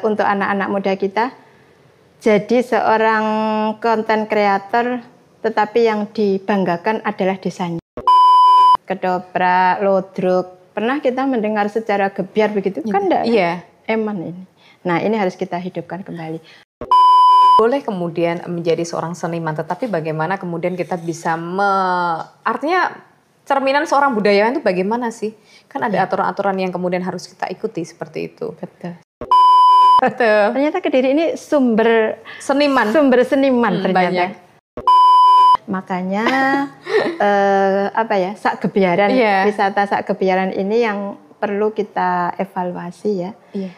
untuk anak-anak muda kita. Jadi seorang konten kreator, tetapi yang dibanggakan adalah desanya. Kedoprak, lodruk, pernah kita mendengar secara gebiar begitu? Kan enggak? Iya. Eman ini. Nah, ini harus kita hidupkan kembali. Boleh kemudian menjadi seorang seniman, tetapi bagaimana kemudian kita bisa artinya cerminan seorang budayawan itu bagaimana sih? Kan ada aturan-aturan yang kemudian harus kita ikuti seperti itu. Betul. Betul. Ternyata Kediri ini sumber seniman ternyata. Banyak. Makanya sak gebiaran, wisata sak gebiaran ini yang perlu kita evaluasi ya. Iya.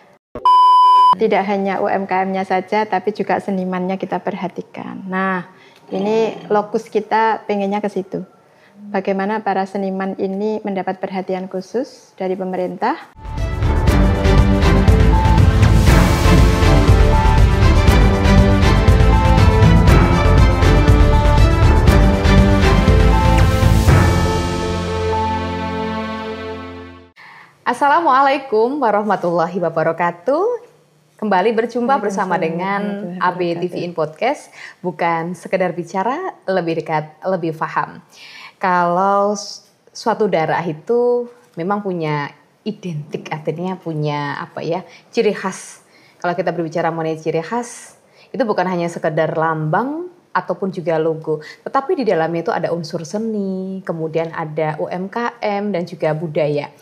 Tidak hanya UMKM-nya saja, tapi juga senimannya kita perhatikan. Nah, ini lokus kita pengennya ke situ. Bagaimana para seniman ini mendapat perhatian khusus dari pemerintah. Assalamualaikum warahmatullahi wabarakatuh. Kembali berjumpa bersama dengan AB TV In Podcast. Bukan sekedar bicara, lebih dekat, lebih paham. Kalau suatu daerah itu memang punya identik, artinya punya ciri khas. Kalau kita berbicara mengenai ciri khas, itu bukan hanya sekedar lambang ataupun juga logo, tetapi di dalamnya itu ada unsur seni, kemudian ada UMKM dan juga budaya.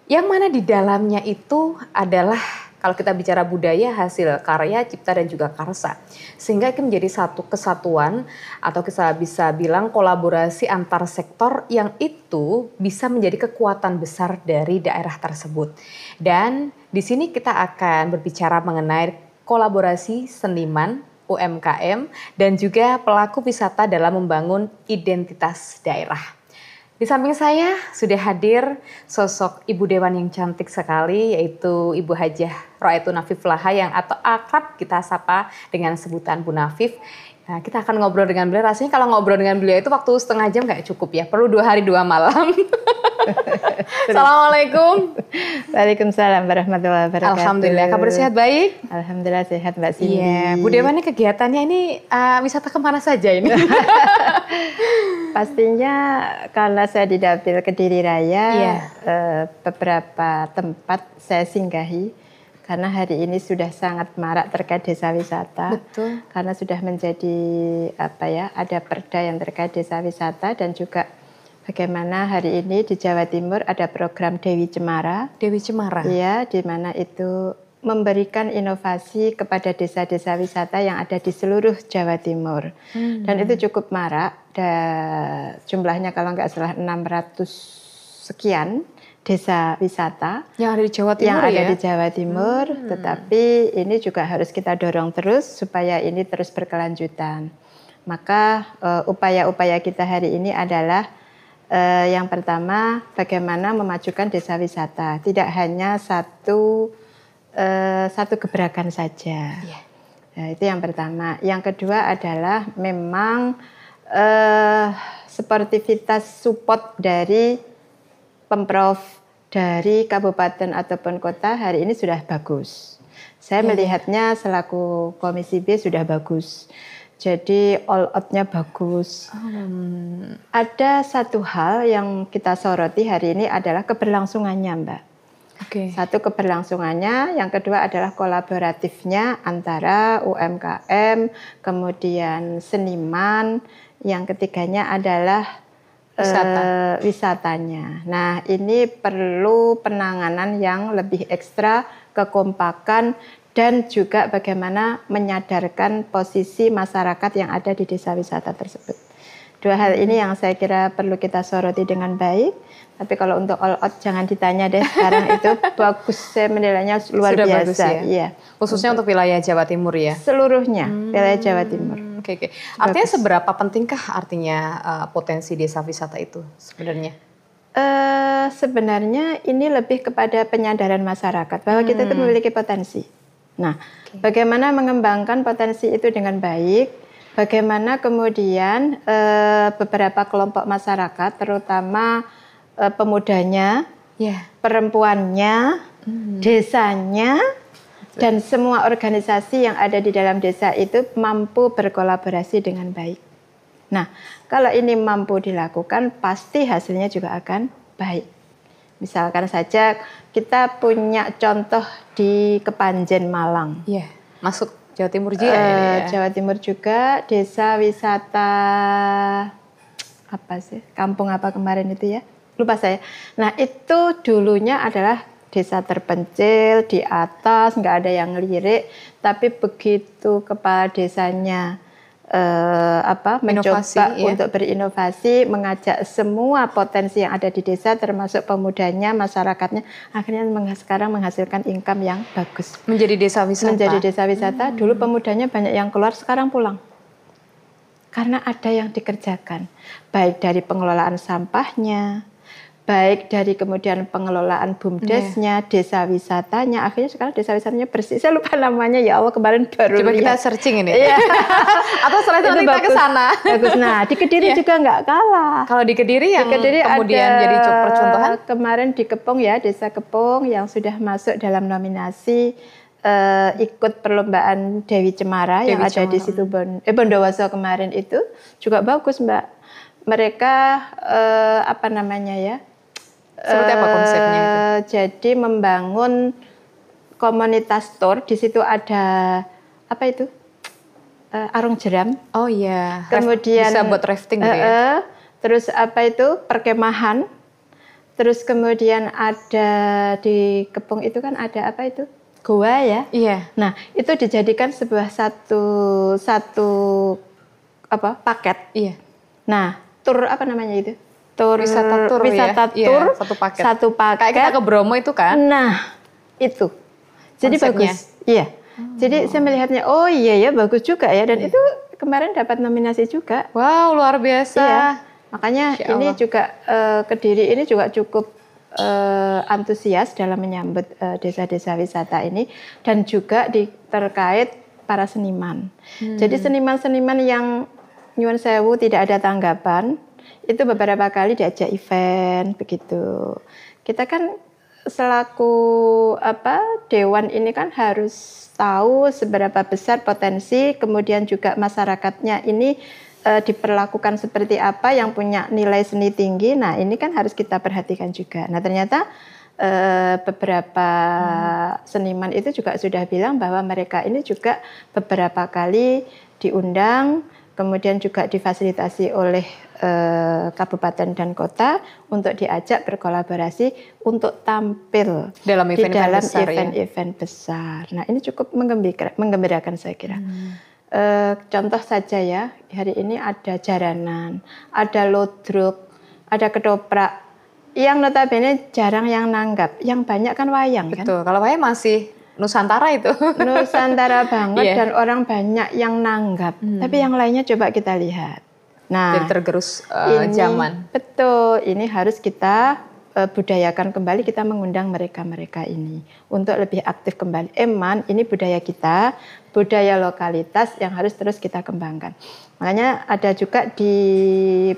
Yang mana di dalamnya itu adalah kalau kita bicara budaya, hasil karya, cipta dan juga karsa. Sehingga itu menjadi satu kesatuan atau kita bisa bilang kolaborasi antar sektor yang itu bisa menjadi kekuatan besar dari daerah tersebut. Dan di sini kita akan berbicara mengenai kolaborasi seniman, UMKM dan juga pelaku wisata dalam membangun identitas daerah. Di samping saya sudah hadir sosok ibu dewan yang cantik sekali, yaitu Ibu Hajah Roaetun Nafif Laha yang atau akrab kita sapa dengan sebutan Bu Nafif. Nah, kita akan ngobrol dengan beliau. Rasanya kalau ngobrol dengan beliau itu waktu setengah jam nggak cukup ya, perlu 2 hari 2 malam. Assalamualaikum. Waalaikumsalam warahmatullahi wabarakatuh. Alhamdulillah, kabar sehat baik? Alhamdulillah sehat Mbak Cindy. Iya, Bu Dewan ini kegiatannya ini wisata kemana saja ini? Pastinya kalau saya di Dapil Kediri Raya, beberapa tempat saya singgahi. Karena hari ini sudah sangat marak terkait desa wisata. Betul. Karena sudah menjadi ada perda yang terkait desa wisata dan juga bagaimana hari ini di Jawa Timur ada program Dewi Cemara. Dewi Cemara. Iya, di mana itu memberikan inovasi kepada desa-desa wisata yang ada di seluruh Jawa Timur. Dan itu cukup marak. Jumlahnya kalau nggak salah 600 sekian desa wisata yang ada di Jawa Timur di Jawa Timur, tetapi ini juga harus kita dorong terus supaya ini terus berkelanjutan. Maka upaya-upaya kita hari ini adalah yang pertama bagaimana memajukan desa wisata, tidak hanya satu gebrakan saja. Nah, itu yang pertama. Yang kedua adalah memang sportivitas support dari Pemprov dari kabupaten ataupun kota hari ini sudah bagus. Saya melihatnya selaku Komisi B sudah bagus. Jadi all out-nya bagus. Ada satu hal yang kita soroti hari ini adalah keberlangsungannya, Mbak. Satu keberlangsungannya, yang kedua adalah kolaboratifnya antara UMKM, kemudian seniman, yang ketiganya adalah wisatanya. Nah, ini perlu penanganan yang lebih ekstra, kekompakan, dan juga bagaimana menyadarkan posisi masyarakat yang ada di desa wisata tersebut. 2 hal ini yang saya kira perlu kita soroti dengan baik. Tapi kalau untuk all out jangan ditanya deh, sekarang itu bagus, saya menilainya luar sudah biasa. Bagus, ya? Iya. Khususnya untuk wilayah Jawa Timur ya? Seluruhnya wilayah Jawa Timur. Oke. Artinya seberapa pentingkah potensi desa wisata itu sebenarnya? Sebenarnya ini lebih kepada penyadaran masyarakat bahwa kita itu memiliki potensi. Nah, bagaimana mengembangkan potensi itu dengan baik, bagaimana kemudian beberapa kelompok masyarakat, terutama pemudanya, perempuannya, desanya, Dan semua organisasi yang ada di dalam desa itu mampu berkolaborasi dengan baik. Nah, kalau ini mampu dilakukan, pasti hasilnya juga akan baik. Misalkan saja kita punya contoh di Kepanjen, Malang. Iya, masuk Jawa Timur juga ya. Jawa Timur juga, desa wisata apa sih? Kampung apa kemarin itu ya? Lupa saya. Nah, itu dulunya adalah desa terpencil di atas, nggak ada yang lirik, tapi begitu kepala desanya mencoba untuk berinovasi, mengajak semua potensi yang ada di desa, termasuk pemudanya, masyarakatnya, akhirnya sekarang menghasilkan income yang bagus. Menjadi desa wisata. Menjadi desa wisata. Dulu pemudanya banyak yang keluar, sekarang pulang. Karena ada yang dikerjakan, baik dari pengelolaan sampahnya, baik dari kemudian pengelolaan BUMDesnya, desa wisatanya, akhirnya sekarang desa wisatanya bersih. Saya lupa namanya, ya Allah, kemarin baru Coba lihat. Kita searching ini. Atau setelah itu nanti kita ke sana. Bagus. Nah, di Kediri juga nggak kalah. Kalau di Kediri yang kemudian jadi percontohan? Kemarin di Kepung ya, desa Kepung yang sudah masuk dalam nominasi ikut perlombaan Dewi Cemara yang ada di situ Bondowoso kemarin itu juga bagus, Mbak. Mereka seperti apa konsepnya itu? Jadi membangun komunitas tour, di situ ada apa itu? Arung jeram. Oh iya. Kemudian bisa buat rafting gitu ya. Terus apa itu? Perkemahan. Terus kemudian ada di Kepung itu kan ada apa itu? Goa ya. Iya. Nah, itu dijadikan sebuah satu paket. Iya. Nah, tur apa namanya itu? Wisata tur ya? Iya, satu paket. Kayak kita ke Bromo itu kan? Nah, itu. Jadi konsepnya bagus. Iya. Jadi saya melihatnya, oh iya ya, bagus juga ya. Dan itu kemarin dapat nominasi juga. Wow, luar biasa. Iya. Makanya ini juga Kediri ini juga cukup antusias dalam menyambut desa-desa wisata ini. Dan juga terkait para seniman. Jadi seniman-seniman yang nyuwun sewu tidak ada tanggapan, itu beberapa kali diajak event begitu. Kita kan selaku dewan ini kan harus tahu seberapa besar potensi, kemudian juga masyarakatnya ini diperlakukan seperti apa yang punya nilai seni tinggi. Nah, ini kan harus kita perhatikan juga. Nah, ternyata beberapa seniman itu juga sudah bilang bahwa mereka ini juga beberapa kali diundang, kemudian juga difasilitasi oleh kabupaten dan kota untuk diajak berkolaborasi untuk tampil dalam event-event besar. Nah, ini cukup menggembirakan saya kira. Contoh saja ya, hari ini ada jaranan, ada lodruk, ada ketoprak, yang notabene jarang yang nanggap, yang banyak kan wayang. Betul, kalau wayang masih Nusantara itu. Nusantara banget dan orang banyak yang nanggap. Tapi yang lainnya coba kita lihat. Nah, jadi tergerus zaman. Betul, ini harus kita budayakan kembali, kita mengundang mereka-mereka ini untuk lebih aktif kembali. Ini budaya kita, budaya lokalitas yang harus terus kita kembangkan. Makanya ada juga di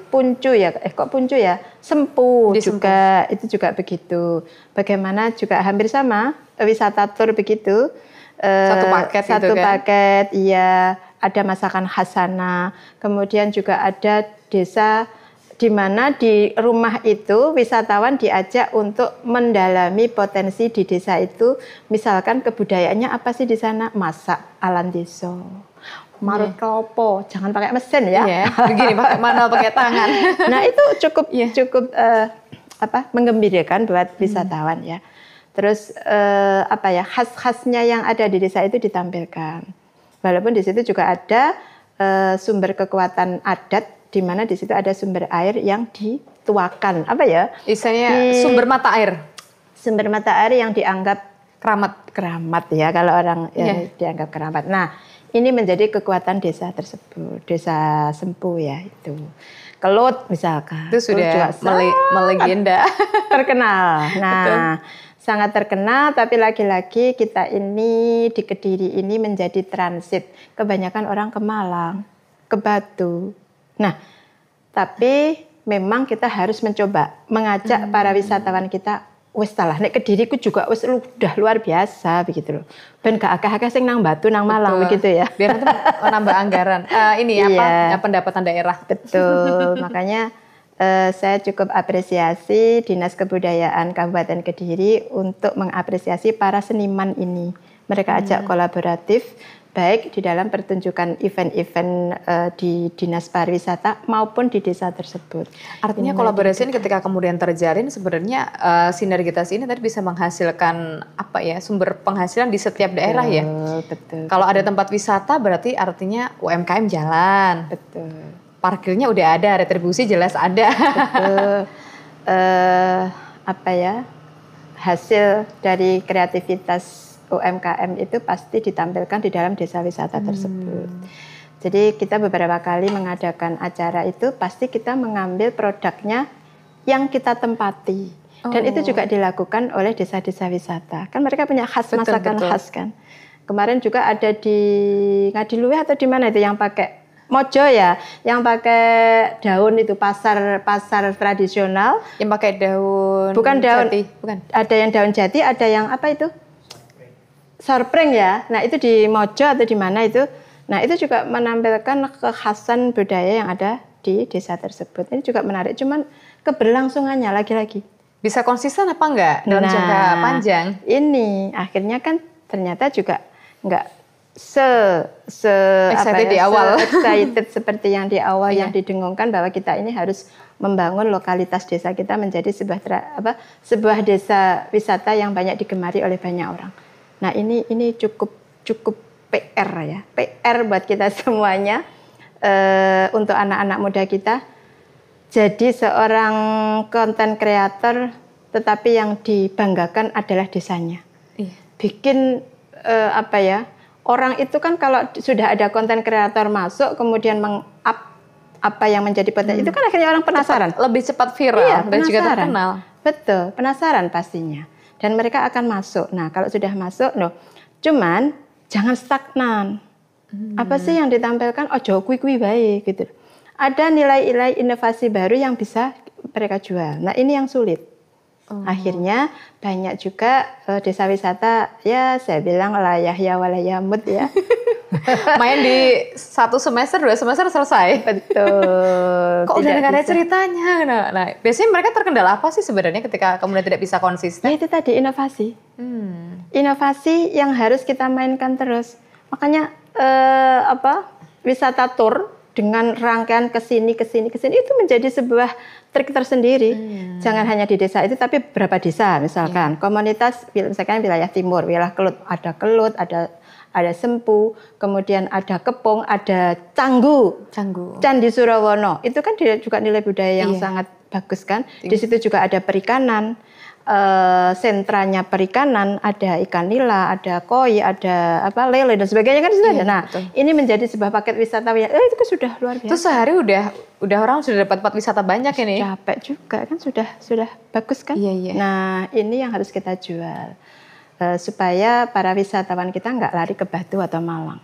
Puncu ya, Puncu ya, Sempu juga, itu juga begitu. Bagaimana juga hampir sama, wisata tur begitu. Satu paket, iya. Ada masakan khas sana, kemudian juga ada desa di mana di rumah itu wisatawan diajak untuk mendalami potensi di desa itu. Misalkan kebudayaannya apa sih di sana? Masak ala desa, marut klopo, jangan pakai mesin ya. Begini pakai manual, pakai tangan. Nah, itu cukup menggembirakan buat wisatawan ya. Terus khas-khasnya yang ada di desa itu ditampilkan. Walaupun di situ juga ada sumber kekuatan adat, di mana di situ ada sumber air yang dituakan. Istilahnya sumber mata air. Sumber mata air yang dianggap keramat ya, kalau orang dianggap keramat. Nah, ini menjadi kekuatan desa tersebut, desa Sempu ya itu. Kelut misalkan. Itu sudah melegenda. Terkenal. Nah, sangat terkenal, tapi lagi-lagi kita ini di Kediri ini menjadi transit. Kebanyakan orang ke Malang, ke Batu. Nah, tapi memang kita harus mencoba mengajak para wisatawan kita wis salah nek Kediri ku juga wis udah luar biasa begitu loh. Ben gak akeh-akeh sing nang Batu nang Malang begitu ya. Biar nanti menambah anggaran. Pendapatan daerah. Betul. Makanya saya cukup apresiasi Dinas Kebudayaan Kabupaten Kediri untuk mengapresiasi para seniman ini. Mereka ajak kolaboratif baik di dalam pertunjukan event-event di Dinas Pariwisata maupun di desa tersebut. Artinya kolaborasi ini ketika kemudian terjalin sebenarnya sinergitas ini tadi bisa menghasilkan sumber penghasilan di setiap daerah ya. Betul. Kalau ada tempat wisata berarti artinya UMKM jalan. Betul. Parkirnya udah ada, retribusi jelas ada. Betul. Hasil dari kreativitas UMKM itu pasti ditampilkan di dalam desa wisata tersebut. Jadi kita beberapa kali mengadakan acara itu pasti kita mengambil produknya yang kita tempati. Dan itu juga dilakukan oleh desa-desa wisata. Kan mereka punya masakan khas kan. Kemarin juga ada di Ngadiluwe atau di mana itu yang pakai Mojo ya, yang pakai daun itu pasar tradisional. Yang pakai daun. Bukan daun. Jati, bukan. Ada yang daun jati, ada yang apa itu? Sorpring ya. Nah itu di Mojo atau di mana itu. Nah itu juga menampilkan kekhasan budaya yang ada di desa tersebut. Ini juga menarik. Cuman keberlangsungannya lagi-lagi. Bisa konsisten apa enggak dalam jangka panjang? Ini akhirnya kan ternyata juga enggak excited seperti yang di awal yang didengungkan bahwa kita ini harus membangun lokalitas desa kita menjadi sebuah desa wisata yang banyak digemari oleh banyak orang. Nah ini cukup PR ya, PR buat kita semuanya untuk anak-anak muda kita. Jadi seorang konten kreator, tetapi yang dibanggakan adalah desanya. Bikin orang itu kan kalau sudah ada konten kreator masuk, kemudian meng-up apa yang menjadi potensi, itu kan akhirnya orang penasaran. Lebih cepat viral dan juga terkenal. Betul, penasaran pastinya. Dan mereka akan masuk. Nah, kalau sudah masuk, cuman jangan stagnan. Apa sih yang ditampilkan? Ojo kui-kui baik gitu. Ada nilai-nilai inovasi baru yang bisa mereka jual. Nah, ini yang sulit. Akhirnya banyak juga desa wisata, ya saya bilang layah ya walayamut ya. Main di 1 semester, 2 semester selesai. Betul. Kok udah nggak ada ceritanya? Nah, biasanya mereka terkendala apa sih sebenarnya ketika kemudian tidak bisa konsisten? Ya itu tadi inovasi. Inovasi yang harus kita mainkan terus. Makanya wisata tour dengan rangkaian kesini itu menjadi sebuah trik tersendiri. Jangan hanya di desa itu, tapi berapa desa misalkan. Komunitas, misalkan wilayah timur, wilayah Kelut, ada Sempu, kemudian ada Kepung, ada Canggu. Candi Surawono. Itu kan juga nilai budaya yang sangat bagus kan. Di situ juga ada perikanan. Sentranya perikanan, ada ikan nila, ada koi, ada lele dan sebagainya kan sudah ada. Nah, ini menjadi sebuah paket wisata itu kan sudah luar biasa. Itu sehari udah orang sudah dapat tempat wisata banyak ini. Capek juga kan sudah bagus kan. Iya. Nah, ini yang harus kita jual supaya para wisatawan kita nggak lari ke Batu atau Malang.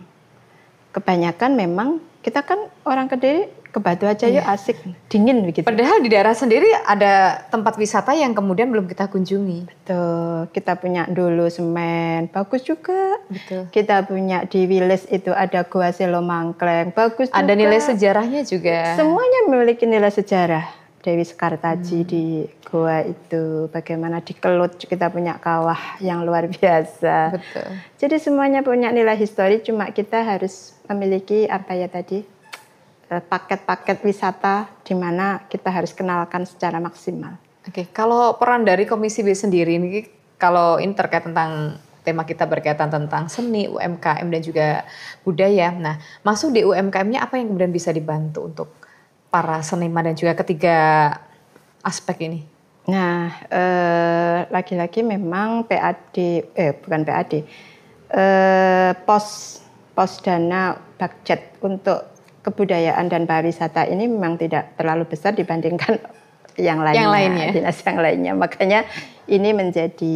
Kebanyakan memang kita kan orang Kediri ke Batu aja yuk asik, dingin begitu. Padahal di daerah sendiri ada tempat wisata yang kemudian belum kita kunjungi. Betul, kita punya Dulu Semen, bagus juga. Betul. Kita punya di Wilis itu ada Goa Selo Mangkleng, bagus juga. Ada nilai sejarahnya juga. Semuanya memiliki nilai sejarah. Dewi Sekartaji di Goa itu, bagaimana di Kelut kita punya kawah yang luar biasa. Betul. Jadi semuanya punya nilai histori, cuma kita harus memiliki paket-paket wisata di mana kita harus kenalkan secara maksimal. Oke, kalau peran dari Komisi B sendiri ini, kalau ini terkait tentang tema kita berkaitan tentang seni, UMKM dan juga budaya. Nah, masuk di UMKM-nya apa yang kemudian bisa dibantu untuk para seniman dan juga ketiga aspek ini? Nah, lagi-lagi memang pos dana budget untuk kebudayaan dan pariwisata ini memang tidak terlalu besar dibandingkan yang lainnya. Dinas yang lainnya. Makanya ini menjadi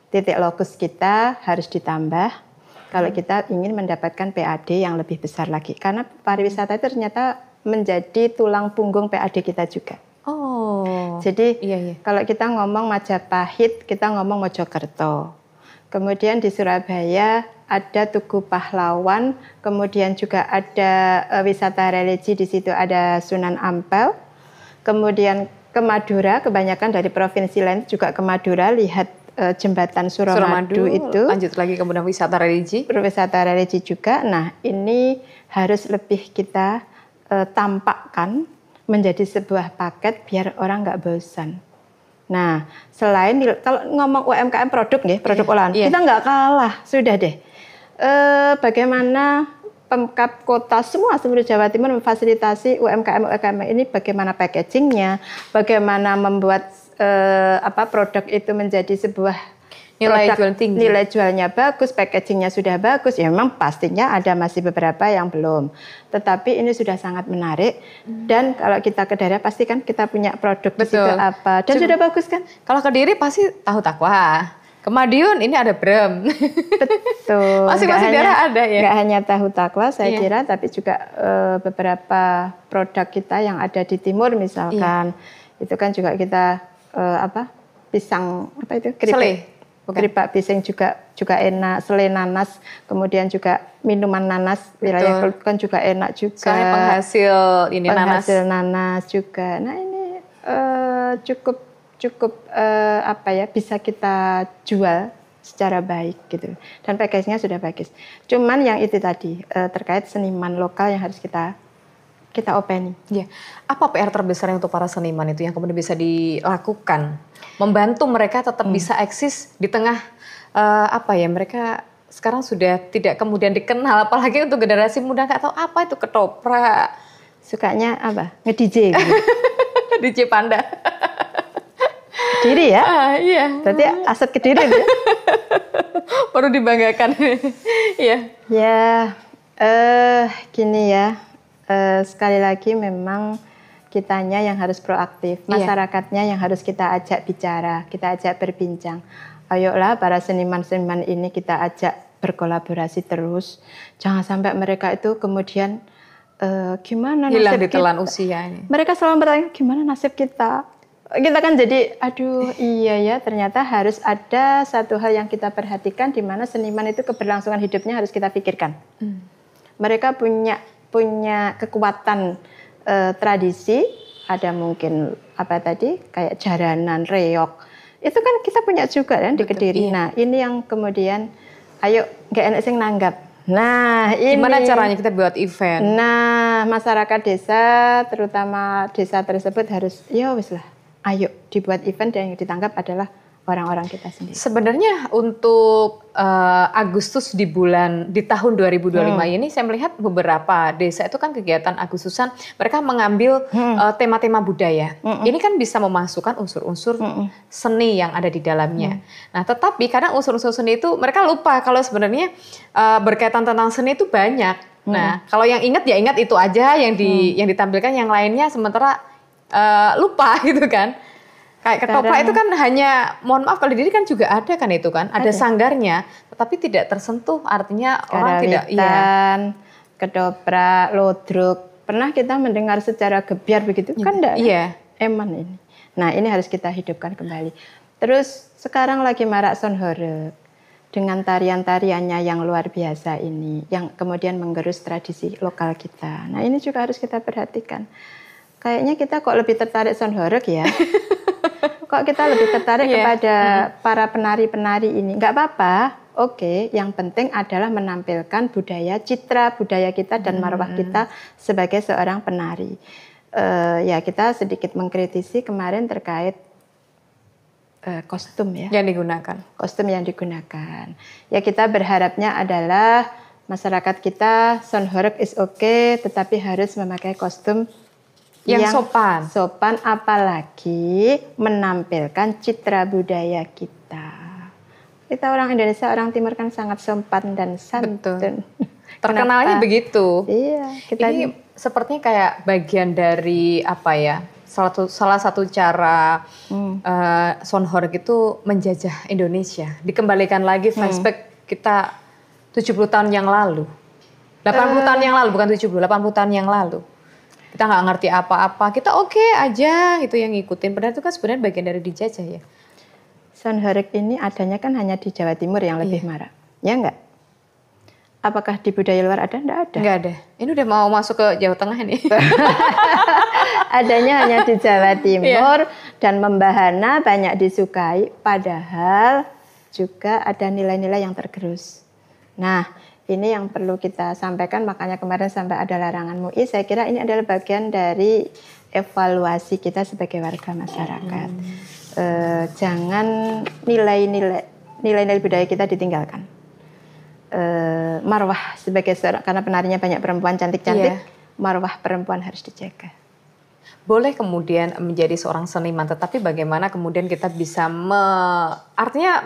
titik lokus kita harus ditambah. Kalau kita ingin mendapatkan PAD yang lebih besar lagi. Karena pariwisata itu ternyata menjadi tulang punggung PAD kita juga. Jadi iya. kalau kita ngomong Majapahit, kita ngomong Mojokerto. Kemudian di Surabaya ada Tugu Pahlawan, kemudian juga ada wisata religi, di situ ada Sunan Ampel. Kemudian ke Madura, kebanyakan dari provinsi lain juga ke Madura, lihat jembatan Suramadu itu. Lanjut lagi kemudian wisata religi. Wisata religi juga. Nah, ini harus lebih kita tampakkan menjadi sebuah paket biar orang nggak bosan. Nah, selain kalau ngomong UMKM produk nih, produk olahan, kita nggak kalah, sudah deh. Bagaimana Pemkab kota semua seluruh Jawa Timur memfasilitasi UMKM ini, bagaimana packagingnya, bagaimana membuat produk itu menjadi sebuah nilai jual tinggi. Nilai jualnya bagus, packagingnya sudah bagus. Ya memang pastinya ada masih beberapa yang belum. Tetapi ini sudah sangat menarik. Dan kalau kita ke daerah pasti kan kita punya produk di situ apa. Dan sudah bagus kan? Kalau ke Kediri pasti tahu takwa. Ke Madiun ini ada brem. Betul. Masing-masing daerah ada ya. Nggak hanya tahu takwa saya kira, tapi juga beberapa produk kita yang ada di timur misalkan. Itu kan juga kita pisang apa itu? Keripik. Keripik pisang juga enak, selai nanas, kemudian juga minuman nanas, wilayah Kelut kan juga enak juga. Soalnya penghasil nanas juga. Nah ini cukup bisa kita jual secara baik gitu. Dan packagingnya sudah bagus. Cuman yang itu tadi terkait seniman lokal yang harus kita openi. Ya. Apa PR terbesarnya untuk para seniman itu yang kemudian bisa dilakukan? Membantu mereka tetap bisa eksis di tengah mereka sekarang sudah tidak kemudian dikenal, apalagi untuk generasi muda nggak tahu apa itu ketoprak. Sukanya apa? Nge-DJ gitu. DJ Panda. Kediri ya? Iya. Berarti aset Kediri ya? Perlu dibanggakan. Iya. Ya, gini ya. Sekali lagi memang kitanya yang harus proaktif, masyarakatnya yang harus kita ajak bicara, kita ajak berbincang. Ayolah para seniman-seniman ini kita ajak berkolaborasi terus. Jangan sampai mereka itu kemudian gimana hilang nasib ditelan kita. Usia ini. Mereka selalu bertanya gimana nasib kita. Kita kan jadi aduh iya ya, ternyata harus ada satu hal yang kita perhatikan, di mana seniman itu keberlangsungan hidupnya harus kita pikirkan. Mereka punya kekuatan tradisi, ada mungkin kayak jaranan, reog. Itu kan kita punya juga kan di Kediri. Iya. Nah, ini yang kemudian ayo nggak enak sing nanggap. Nah, ini gimana caranya kita buat event? Nah, masyarakat desa, terutama desa tersebut harus wis lah. Ayo dibuat event dan yang ditangkap adalah orang-orang kita sendiri. Sebenarnya untuk Agustus di tahun 2025 ini saya melihat beberapa desa itu kan kegiatan Agustusan mereka mengambil tema-tema budaya. Ini kan bisa memasukkan unsur-unsur seni yang ada di dalamnya. Nah, tetapi kadang unsur-unsur seni itu mereka lupa kalau sebenarnya berkaitan tentang seni itu banyak. Nah, kalau yang ingat ya ingat itu aja yang ditampilkan, yang lainnya sementara lupa gitu kan. Kayak ketoprak itu kan hanya, mohon maaf kalau di diri kan juga ada kan itu kan, ada sanggarnya, tetapi tidak tersentuh, artinya orang tidak. Ketoprak, lodruk, pernah kita mendengar secara gebiar begitu? Kan enggak? Iya. Eman ini. Nah ini harus kita hidupkan kembali. Terus sekarang lagi marak sonhoreg dengan tarian-tariannya yang luar biasa ini, yang kemudian menggerus tradisi lokal kita. Nah ini juga harus kita perhatikan. Kayaknya kita kok lebih tertarik sonhoreg ya. Kok kita lebih tertarik kepada para penari-penari ini? Nggak apa-apa, oke. Yang penting adalah menampilkan budaya, citra budaya kita dan marwah kita sebagai seorang penari. Ya kita sedikit mengkritisi kemarin terkait kostum ya. Yang digunakan. Kostum yang digunakan. Ya kita berharapnya adalah masyarakat kita sonhoreg is okay, tetapi harus memakai kostum yang sopan, apalagi menampilkan citra budaya kita. Kita orang Indonesia, orang Timur kan sangat sopan dan santun. Betul. Terkenalnya begitu. Iya. Ini sepertinya kayak bagian dari salah satu cara sonhoreg itu menjajah Indonesia. Dikembalikan lagi flashback kita 70 tahun yang lalu. 80 tahun yang lalu, bukan 70, 80 tahun yang lalu. kita nggak ngerti apa-apa, kita oke aja itu yang ngikutin. Padahal itu kan sebenarnya bagian dari dijajah ya. Sound horeg ini adanya kan hanya di Jawa Timur yang lebih marak, ya enggak? Apakah di budaya luar ada? Enggak ada. Enggak ada. Ini udah mau masuk ke Jawa Tengah nih. Adanya hanya di Jawa Timur dan membahana, banyak disukai, padahal juga ada nilai-nilai yang tergerus. Nah, ini yang perlu kita sampaikan, makanya kemarin sampai ada larangan MUI. Saya kira ini adalah bagian dari evaluasi kita sebagai warga masyarakat. Jangan nilai-nilai budaya kita ditinggalkan. Marwah sebagai seorang, karena penarinya banyak perempuan cantik-cantik, marwah perempuan harus dijaga. Boleh kemudian menjadi seorang seniman, tetapi bagaimana kemudian kita bisa artinya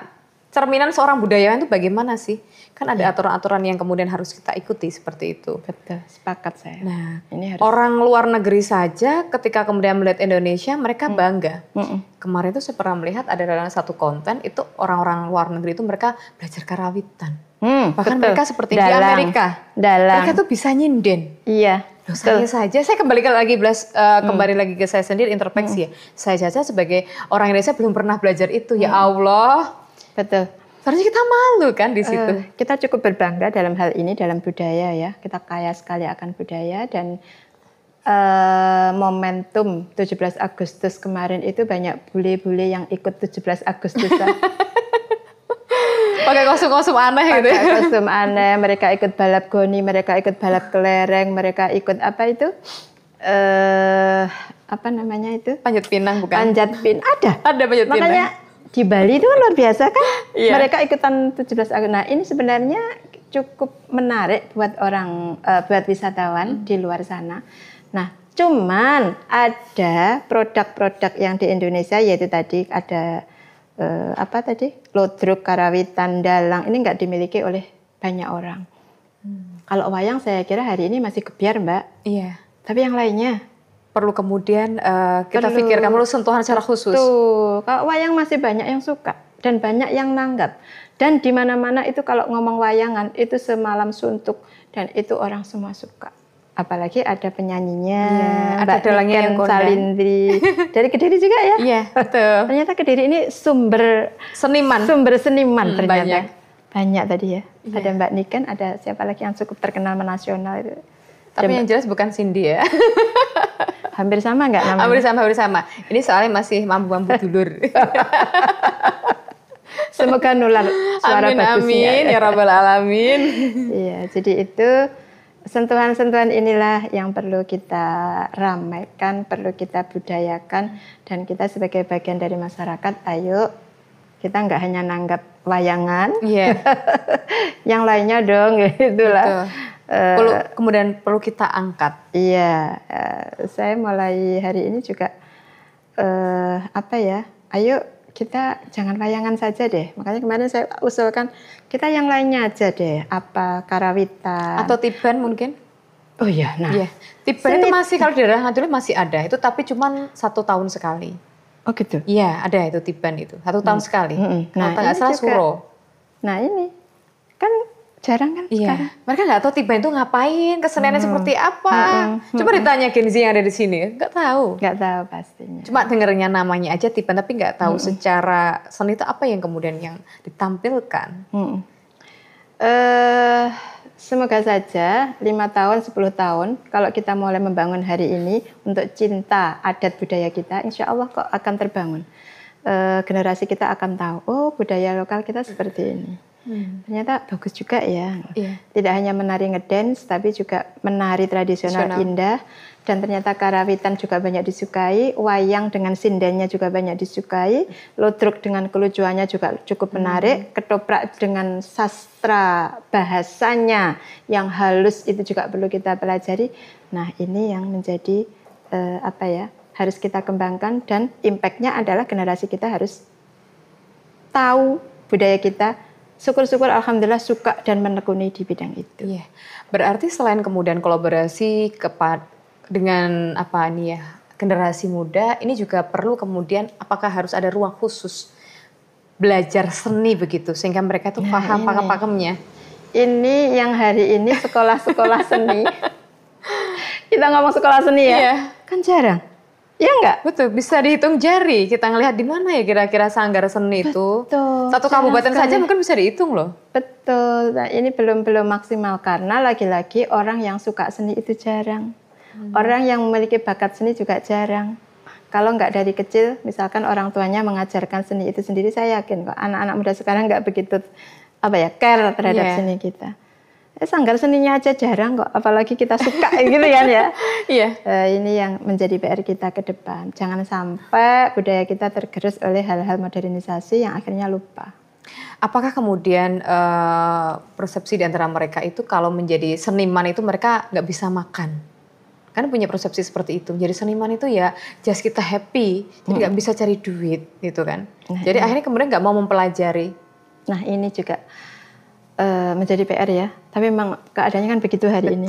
cerminan seorang budayawan itu bagaimana sih? Kan ada aturan-aturan yang kemudian harus kita ikuti seperti itu. Betul, sepakat saya. Nah, ini harus... orang luar negeri saja ketika kemudian melihat Indonesia, mereka bangga. Kemarin itu saya pernah melihat ada dalam satu konten, itu orang-orang luar negeri itu mereka belajar karawitan. Bahkan betul. Mereka seperti di Amerika, mereka tuh bisa nyinden. Iya. Loh, saya kembali lagi ke saya sendiri, introspeksi ya. Saya saja sebagai orang Indonesia belum pernah belajar itu. Ya Allah. Betul. Seharusnya kita malu kan di situ. Kita cukup berbangga dalam hal ini, dalam budaya ya. Kita kaya sekali akan budaya dan momentum 17 Agustus kemarin itu banyak bule-bule yang ikut 17 Agustusan. Pakai kostum-kostum aneh gitu ya. Pakai kostum aneh, mereka ikut balap goni, mereka ikut balap kelereng, mereka ikut apa itu? Apa namanya itu? Panjat pinang bukan? Panjat pinang, ada panjat pinang. Makanya di Bali itu luar biasa kan? Mereka ikutan 17 Agustus. Nah, ini sebenarnya cukup menarik buat buat wisatawan di luar sana. Nah, cuman ada produk-produk yang di Indonesia, yaitu tadi ada Lodruk, karawitan, dalang, ini nggak dimiliki oleh banyak orang. Kalau wayang saya kira hari ini masih gebyar, Mbak. Iya. Tapi yang lainnya perlu kemudian kita pikirkan, perlu sentuhan secara khusus. Tuh, kalau wayang masih banyak yang suka dan banyak yang nanggap. Dan di mana-mana itu kalau ngomong wayangan itu semalam suntuk dan itu orang semua suka. Apalagi ada penyanyinya, ada dalangnya yang Salindri dari Kediri juga ya. Iya, betul. Ternyata Kediri ini sumber seniman ternyata. Banyak tadi ya. Ada Mbak Niken, ada siapa lagi yang cukup terkenal menasional itu. Tapi yang jelas bukan Cindy ya. Hampir sama nggak namanya? Hampir sama. Ini soalnya masih mampu-mampu dulur. Semoga nular suara bagusnya. Amin, ya Rabbal Alamin. Iya, jadi itu sentuhan-sentuhan inilah yang perlu kita ramaikan, perlu kita budayakan, dan kita sebagai bagian dari masyarakat, ayo kita nggak hanya nanggap wayangan, yang lainnya dong, gitulah. Kemudian perlu kita angkat. Iya, saya mulai hari ini juga ayo kita jangan wayangan saja deh. Makanya kemarin saya usulkan kita yang lainnya aja deh. Apa karawitan atau tiban mungkin? Oh iya, nah. Iya. Tiban itu masih kalau di daerah Ngadule masih ada. Itu tapi cuma 1 tahun sekali. Oh gitu. Iya, ada itu tiban itu. 1 tahun sekali. Nah, nggak salah Suro. Nah, ini kan jarang kan sekarang. Mereka nggak tahu tiban itu ngapain, keseniannya seperti apa. Coba ditanya Gen Z yang ada di sini, nggak tahu. Nggak tahu pastinya. Cuma dengernya namanya aja tiban, tapi nggak tahu secara seni itu apa yang kemudian yang ditampilkan. Semoga saja 5 tahun, 10 tahun, kalau kita mulai membangun hari ini untuk cinta adat budaya kita, insya Allah kok akan terbangun. Generasi kita akan tahu, oh budaya lokal kita seperti ini. Ternyata bagus juga ya. Tidak hanya menari ngedance, tapi juga menari tradisional indah. Dan ternyata karawitan juga banyak disukai, wayang dengan sindennya juga banyak disukai, lodruk dengan kelucuannya juga cukup menarik, ketoprak dengan sastra bahasanya yang halus itu juga perlu kita pelajari. Nah, ini yang menjadi harus kita kembangkan, dan impact-nya adalah generasi kita harus tahu budaya kita. Syukur-syukur alhamdulillah suka dan menekuni di bidang itu. Iya. Berarti selain kemudian kolaborasi dengan generasi muda, ini juga perlu kemudian apakah harus ada ruang khusus belajar seni begitu sehingga mereka tuh paham pakemnya. Ini yang hari ini sekolah-sekolah seni Kita ngomong sekolah seni ya, Iya. kan jarang. Iya enggak? Betul, bisa dihitung jari. Kita ngelihat di mana ya kira-kira sanggar seni itu. Betul. Satu Jarang kabupaten sekali. saja mungkin bisa dihitung loh. Betul. Nah, ini belum maksimal karena lagi-lagi orang yang suka seni itu jarang. Orang yang memiliki bakat seni juga jarang. Kalau nggak dari kecil, misalkan orang tuanya mengajarkan seni itu sendiri, saya yakin kok anak-anak muda sekarang nggak begitu care terhadap seni kita. Sanggar seninya aja jarang kok, apalagi kita suka gitu kan ya. Iya. Ini yang menjadi PR kita ke depan. Jangan sampai budaya kita tergerus oleh hal-hal modernisasi yang akhirnya lupa. Apakah kemudian persepsi di antara mereka itu kalau menjadi seniman itu mereka nggak bisa makan? Kan punya persepsi seperti itu. Jadi seniman itu ya just kita happy, jadi nggak bisa cari duit gitu kan. Jadi akhirnya kemudian nggak mau mempelajari. Nah ini juga menjadi PR ya. Tapi memang keadaannya kan begitu hari ini.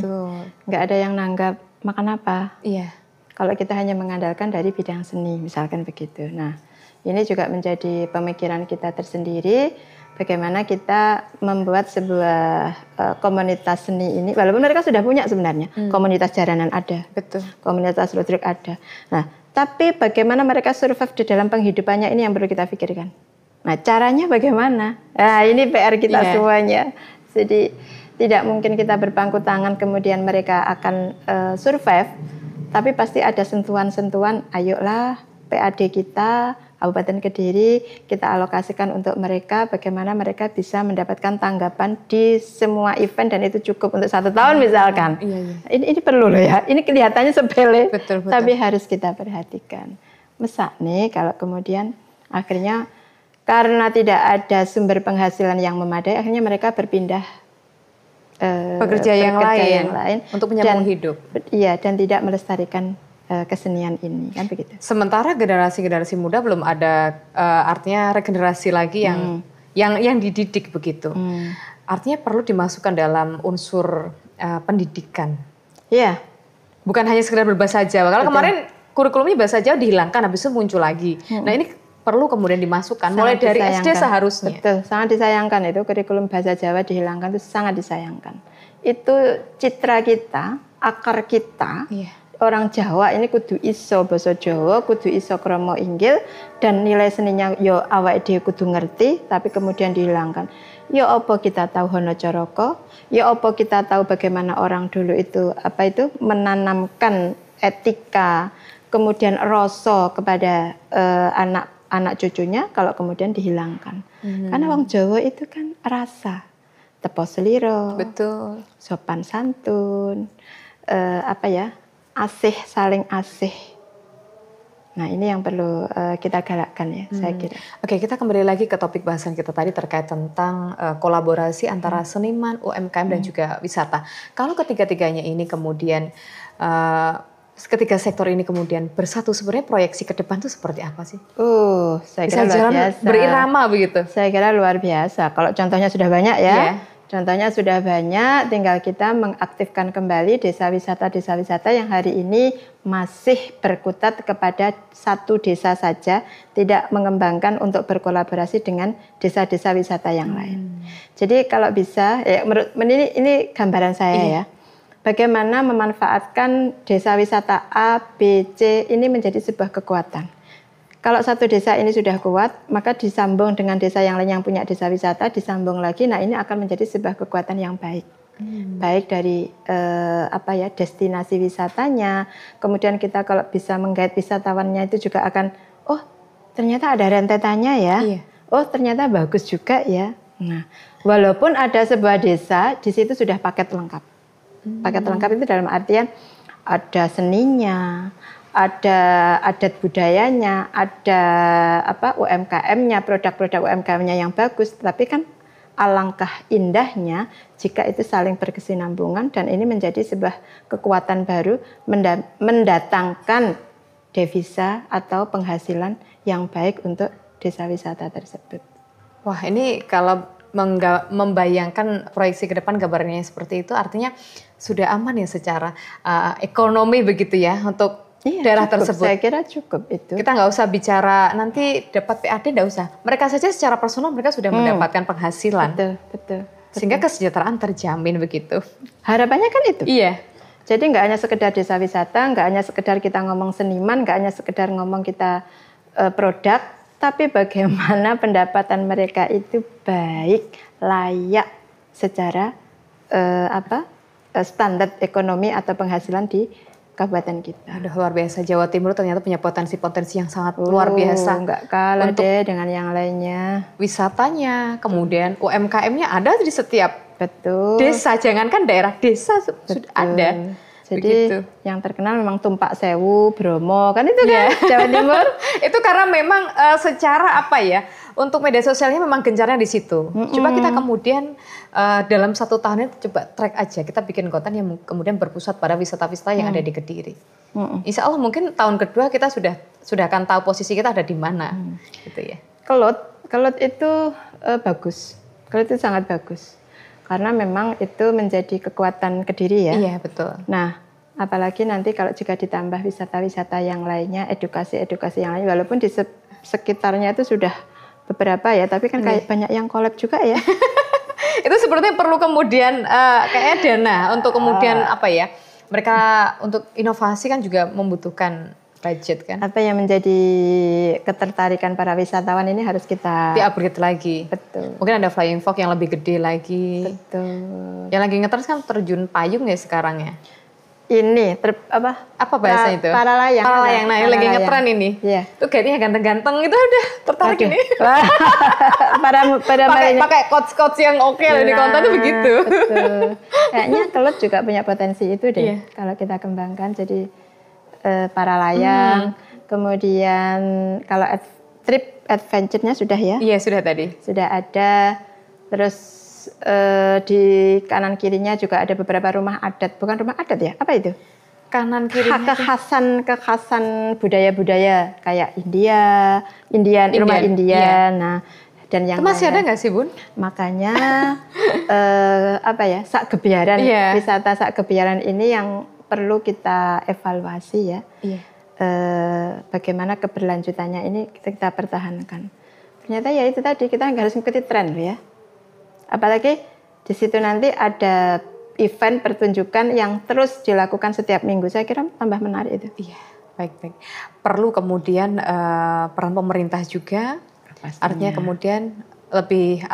Nggak ada yang nanggap makan apa. Iya. Kalau kita hanya mengandalkan dari bidang seni, misalkan begitu. Nah ini juga menjadi pemikiran kita tersendiri. Bagaimana kita membuat sebuah komunitas seni ini, walaupun mereka sudah punya sebenarnya, komunitas jaranan ada, Betul. komunitas ludruk ada. Nah, tapi bagaimana mereka survive di dalam penghidupannya ini yang perlu kita pikirkan. Nah, caranya bagaimana? Nah, ini PR kita semuanya. Jadi tidak mungkin kita berpangku tangan kemudian mereka akan survive, tapi pasti ada sentuhan-sentuhan. Ayolah PAD kita, Kabupaten Kediri, kita alokasikan untuk mereka, bagaimana mereka bisa mendapatkan tanggapan di semua event dan itu cukup untuk 1 tahun misalkan. Ini perlu loh ya, ini kelihatannya sepele, betul. Tapi harus kita perhatikan. Masa nih kalau kemudian akhirnya karena tidak ada sumber penghasilan yang memadai, akhirnya mereka berpindah bekerja yang lain untuk menyambung hidup. Iya, dan tidak melestarikan kesenian ini, kan begitu. Sementara generasi muda belum ada artinya regenerasi lagi yang dididik begitu. Artinya perlu dimasukkan dalam unsur pendidikan. Iya. Bukan hanya sekedar berbahasa Jawa. Kalau kemarin kurikulumnya bahasa Jawa dihilangkan, habis itu muncul lagi. Nah ini perlu kemudian dimasukkan mulai dari SD seharusnya. Betul, sangat disayangkan itu kurikulum bahasa Jawa dihilangkan, itu sangat disayangkan. Itu citra kita, akar kita. Iya. Orang Jawa ini kudu iso basa Jawa, kudu iso krama inggil, dan nilai seninya yo awake dhewe kudu ngerti, tapi kemudian dihilangkan. Ya apa kita tahu Hono Coroko, ya apa kita tahu bagaimana orang dulu itu menanamkan etika, kemudian rasa kepada anak cucunya, kalau kemudian dihilangkan. Karena wong Jawa itu kan rasa, tepo seliro, betul, sopan santun, asih, saling asih. Nah ini yang perlu kita galakkan ya, saya kira. Oke, kita kembali lagi ke topik bahasan kita tadi terkait tentang kolaborasi antara seniman, UMKM dan juga wisata. Kalau ketiga-tiganya ini kemudian, ketiga sektor ini kemudian bersatu, sebenarnya proyeksi ke depan itu seperti apa sih? Saya kira luar biasa. Berirama begitu? Saya kira luar biasa. Kalau contohnya sudah banyak ya. Yeah. Contohnya sudah banyak, tinggal kita mengaktifkan kembali desa wisata yang hari ini masih berkutat kepada satu desa saja, tidak mengembangkan untuk berkolaborasi dengan desa-desa wisata yang lain. Jadi kalau bisa, ya ini gambaran saya ya, bagaimana memanfaatkan desa wisata A, B, C ini menjadi sebuah kekuatan. Kalau satu desa ini sudah kuat, maka disambung dengan desa yang lain yang punya desa wisata, disambung lagi. Nah ini akan menjadi sebuah kekuatan yang baik. Baik dari destinasi wisatanya, kemudian kita kalau bisa menggait wisatawannya itu juga akan, oh ternyata ada rentetannya ya, oh ternyata bagus juga ya. Nah walaupun ada sebuah desa, di situ sudah paket lengkap. Paket lengkap itu dalam artian ada seninya, ada adat budayanya, ada UMKM-nya, produk-produk UMKM-nya yang bagus, tapi kan alangkah indahnya jika itu saling berkesinambungan dan ini menjadi sebuah kekuatan baru mendatangkan devisa atau penghasilan yang baik untuk desa wisata tersebut. Wah, ini kalau membayangkan proyeksi ke depan gambarnya seperti itu, artinya sudah aman ya secara ekonomi begitu ya untuk daerah cukup, tersebut. Saya kira cukup itu. Kita nggak usah bicara nanti dapat PAD, nggak usah. Mereka saja secara personal mereka sudah mendapatkan penghasilan. Betul. Sehingga kesejahteraan terjamin begitu. Harapannya kan itu. Iya. Jadi nggak hanya sekedar desa wisata, nggak hanya sekedar kita ngomong seniman, nggak hanya sekedar ngomong kita produk, tapi bagaimana pendapatan mereka itu baik, layak secara standar ekonomi atau penghasilan di kabupaten kita. Aduh, luar biasa. Jawa Timur ternyata punya potensi-potensi yang sangat luar biasa. Nggak kalah untuk deh dengan yang lainnya. Wisatanya, kemudian UMKM-nya ada di setiap Betul. desa. Jangankan daerah, desa sudah ada. Jadi begitu. yang terkenal memang Tumpak Sewu, Bromo, kan itu kan Jawa Timur. Itu karena memang secara apa ya, untuk media sosialnya memang gencarnya di situ. Coba kita kemudian dalam 1 tahun ini coba track aja, kita bikin konten yang kemudian berpusat pada wisata-wisata yang ada di Kediri. Insya Allah mungkin tahun kedua kita sudah akan tahu posisi kita ada di mana, gitu ya. Kelut itu bagus, Kelut itu sangat bagus. Karena memang itu menjadi kekuatan Kediri ya. Iya, betul. Nah, apalagi nanti kalau juga ditambah wisata-wisata yang lainnya, edukasi-edukasi yang lain, walaupun di sekitarnya itu sudah beberapa ya, tapi kan kayak banyak yang collab juga ya. Itu sepertinya perlu kemudian kayaknya dana untuk kemudian apa ya, mereka untuk inovasi kan juga membutuhkan budget kan. Apa yang menjadi ketertarikan para wisatawan ini harus kita di-upgrade lagi. Betul. Mungkin ada flying fox yang lebih gede lagi. Betul. Yang lagi ngetrend kan terjun payung ya sekarang ya. Ini apa bahasa itu? Paralayang. Paralayang. Nah, ini lagi ngetren ini. Iya. Tuh kayaknya ganteng-ganteng itu udah tertarik ini. pakai coach yang oke di konten tuh begitu. Betul. Kayaknya Kelut juga punya potensi itu deh. Kalau kita kembangkan jadi paralayang, kemudian kalau trip adventure-nya sudah ya? Iya, sudah tadi. Sudah ada, terus di kanan kirinya juga ada beberapa rumah adat, bukan rumah adat ya? Apa itu? Kanan kirinya kekhasan budaya-budaya kayak Indian. Rumah Indian. Iya. Nah, dan yang itu masih ada nggak sih, Bun? Makanya Sakgebiaran, wisata Sakgebiaran ini yang perlu kita evaluasi ya. Iya. Bagaimana keberlanjutannya ini kita pertahankan. Ternyata ya itu tadi, kita harus mengikuti tren ya. Apalagi di situ nanti ada event pertunjukan yang terus dilakukan setiap minggu. Saya kira tambah menarik itu. Iya, baik. Perlu kemudian peran pemerintah juga. Pastinya. Artinya kemudian lebih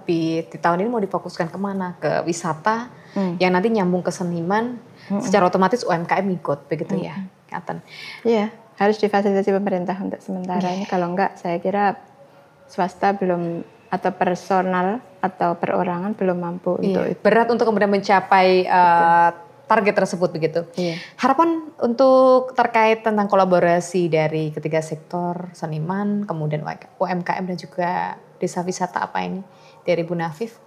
di tahun ini mau difokuskan kemana? Ke wisata yang nanti nyambung ke seniman. Secara otomatis UMKM ikut, begitu ya, Katen? Iya, harus difasilitasi pemerintah untuk sementara ini. Kalau enggak, saya kira swasta belum, atau personal atau perorangan belum mampu untuk itu. Berat untuk kemudian mencapai target tersebut, begitu. Iya. Harapan untuk terkait tentang kolaborasi dari ketiga sektor seniman, kemudian UMKM dan juga desa wisata apa ini dari Bu Nafif?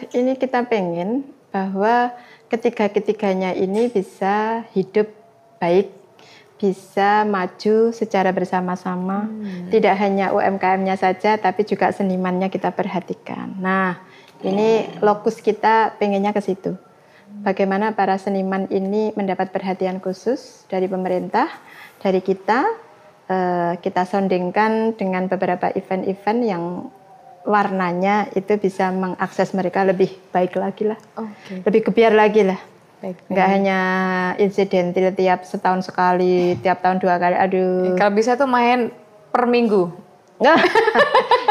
Ini kita pengen bahwa ketiga-ketiganya ini bisa hidup baik, bisa maju secara bersama-sama. Tidak hanya UMKM-nya saja, tapi juga senimannya kita perhatikan. Nah, ini lokus kita pengennya ke situ. Bagaimana para seniman ini mendapat perhatian khusus dari pemerintah, dari kita soundingkan dengan beberapa event-event yang warnanya itu bisa mengakses mereka lebih baik lagi lah, lebih gebiar lagi lah. Nggak hanya insidentil tiap setahun sekali, tiap tahun 2 kali. Aduh. Kalau bisa tuh main per minggu.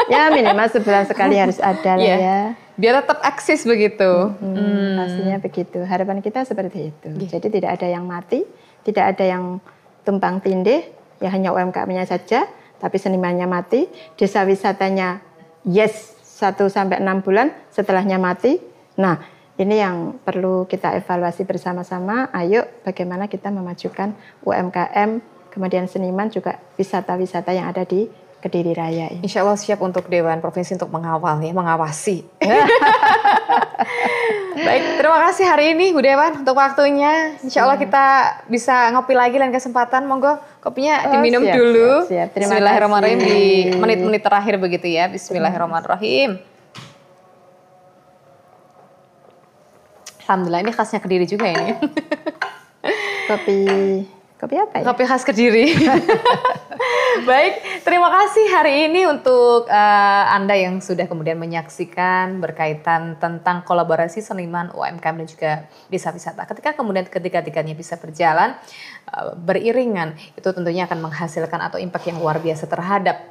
Ya minimal sebulan sekali harus ada lah ya. Biar tetap eksis begitu. Pastinya begitu. Harapan kita seperti itu. Jadi tidak ada yang mati, tidak ada yang tumpang tindih, ya hanya UMKM-nya saja, tapi senimannya mati, desa wisatanya 1-6 bulan, setelahnya mati. Nah, ini yang perlu kita evaluasi bersama-sama. Ayo bagaimana kita memajukan UMKM, kemudian seniman juga wisata-wisata yang ada di Kediri Raya ini. Insya Allah siap untuk Dewan Provinsi untuk mengawasi. Baik, terima kasih hari ini Bu Dewan untuk waktunya. Insya Allah kita bisa ngopi lagi lain kesempatan. Monggo kopinya diminum dulu. Siap. Bismillahirrahmanirrahim di menit-menit terakhir begitu ya. Bismillahirrahmanirrahim. Alhamdulillah, ini khasnya Kediri juga ini. Kopi apa ya? Kopi khas Kediri. Baik, terima kasih hari ini untuk Anda yang sudah kemudian menyaksikan berkaitan tentang kolaborasi seniman UMKM dan juga desa wisata. Ketika kemudian ketiga-tiganya bisa berjalan beriringan, itu tentunya akan menghasilkan atau impact yang luar biasa terhadap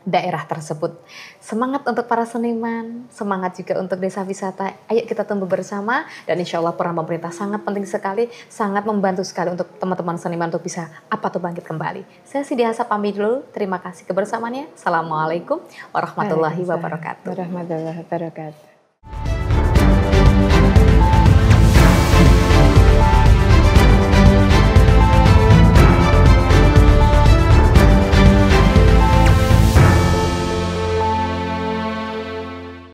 daerah tersebut. Semangat untuk para seniman, semangat juga untuk desa wisata. Ayo kita tumbuh bersama dan insya Allah peran pemerintah sangat penting sekali, sangat membantu sekali untuk teman-teman seniman untuk bisa bangkit kembali. Saya Siti Hasa pamit dulu. Terima kasih kebersamaannya. Assalamualaikum warahmatullahi wabarakatuh. Warahmatullahi wabarakatuh.